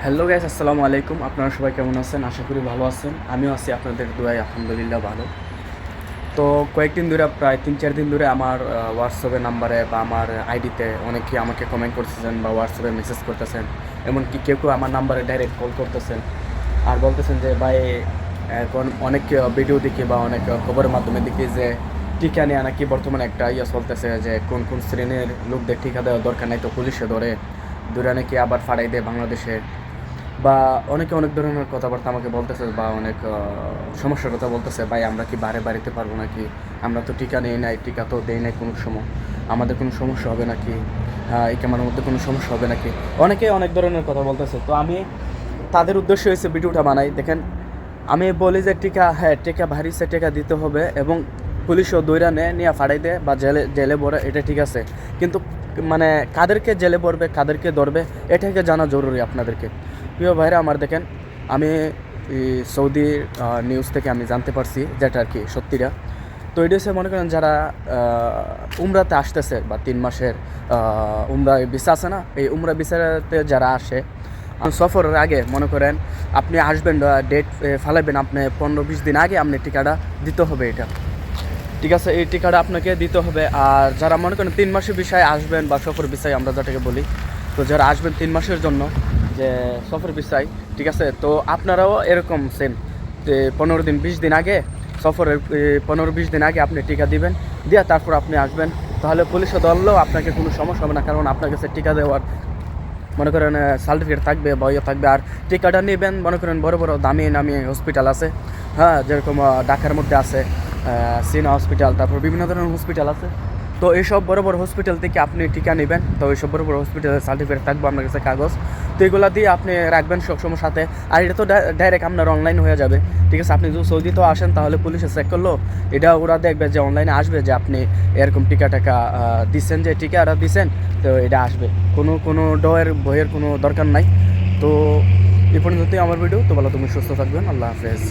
Hello guys, আসসালামু আলাইকুম। আপনারা সবাই কেমন আছেন? আশা করি ভালো আছেন। আমিও আছি আপনাদের দোয়ায়, আলহামদুলিল্লাহ ভালো। তো কয়েকদিন ধরে, প্রায় 3-4 দিন ধরে আমার হোয়াটসঅ্যাপের নাম্বারে বা আমার আইডিতে অনেকেই আমাকে কমেন্ট করতেছেন বা হোয়াটসঅ্যাপে মেসেজ করতেছেন। এমনকি কেউ কেউ আমার নাম্বারে ডাইরেক্ট কল করতেছেন আর বলতেছেন যে ভাই, এখন অনেক ভিডিও দেখি বা অনেক খবরের মাধ্যমে দেখি যে টিকা নেওয়া নাকি বর্তমানে একটা চলতেছে, যে কোন কোন শ্রেণীর লোকদের টিকা দেওয়ার দরকার নাই, তো পুলিশে ধরে নাকি আবার ফাড়াই দেয় বাংলাদেশে। বা অনেকে অনেক ধরনের কথাবার্তা আমাকে বলতেছে বা অনেক সমস্যার কথা বলতেছে, ভাই আমরা কি বাড়িতে পারবো নাকি? আমরা তো টিকা নিই নাই, টিকা তো দেই নাই কোনো সময়, আমাদের কোনো সমস্যা হবে নাকি? এই ক্যামেরার মধ্যে কোনো সমস্যা হবে নাকি? অনেকে অনেক ধরনের কথা বলতেছে। তো আমি তাদের উদ্দেশ্য হয়েছে ভিডিওটা বানাই। দেখেন, আমি বলি যে টিকা, হ্যাঁ টিকা ভারিছে, টিকা দিতে হবে এবং পুলিশও দৈরা নিয়ে ফাড়াই দেয় বা জেলে ভরে, এটা ঠিক আছে। কিন্তু মানে কাদেরকে জেলে ভরবে, কাদেরকে ধরবে, এটাকে জানা জরুরি আপনাদেরকে। প্রিয় ভাইরা আমার, দেখেন আমি সৌদি নিউজ থেকে আমি জানতে পারছি যেটা আর কি সত্যিটা। তো এটা হচ্ছে, মনে করেন যারা উমরাতে আসতেছে বা 3 মাসের উমরা ভিসা আছে না, এই উমরা ভিসাতে যারা আসে সফরের আগে, মনে করেন আপনি আসবেন, ডেট ফালাইবেন, আপনি 15-20 দিন আগে আপনি টিকাটা দিতে হবে। এটা ঠিক আছে, এই টিকাটা আপনাকে দিতে হবে। আর যারা মনে করেন 3 মাসের বিষয়ে আসবেন বা সফর বিষয় আমরা যেটাকে বলি, তো যারা আসবেন 3 মাসের জন্য, যে সফর বিষয়, ঠিক আছে, তো আপনারাও এরকম সেম 15-20 দিন আগে, সফরের 15-20 দিন আগে আপনি টিকা দিবেন, দিয়ে তারপর আপনি আসবেন। তাহলে পুলিশে ধরলেও আপনাকে কোনো সমস্যা হবে না, কারণ আপনার কাছে টিকা দেওয়ার মনে করেন সার্টিফিকেট থাকবে বা থাকবে। আর টিকাটা নেবেন, মনে করেন বড় বড় দামি নামি হসপিটাল আছে, হ্যাঁ, যেরকম ঢাকার মধ্যে আছে সিনা হসপিটাল, তারপর বিভিন্ন ধরনের হসপিটাল আছে। তো এইসব বড় বড় হসপিটাল থেকে আপনি টিকা নেবেন। তো এইসব বড় বড় হসপিটালের সার্টিফিকেট থাকবে আপনার কাছে, কাগজ। তো এগুলো দিয়ে আপনি রাখবেন সবসময় সাথে। আর এটা তো ডাইরেক্ট আপনার অনলাইন হয়ে যাবে, ঠিক আছে। আপনি যদি সৌদিতেও আসেন তাহলে পুলিশে চেক করলো, এটা ওরা দেখবে যে অনলাইনে আসবে যে আপনি এরকম টিকা দিচ্ছেন, যে টিকাটা দিচ্ছেন, তো এটা আসবে। কোনো ভয়ের কোনো দরকার নাই। তো এই পর্যন্তই আমার ভিডিও। তো ভালো, তুমি সুস্থ থাকবেন। আল্লাহ হাফেজ।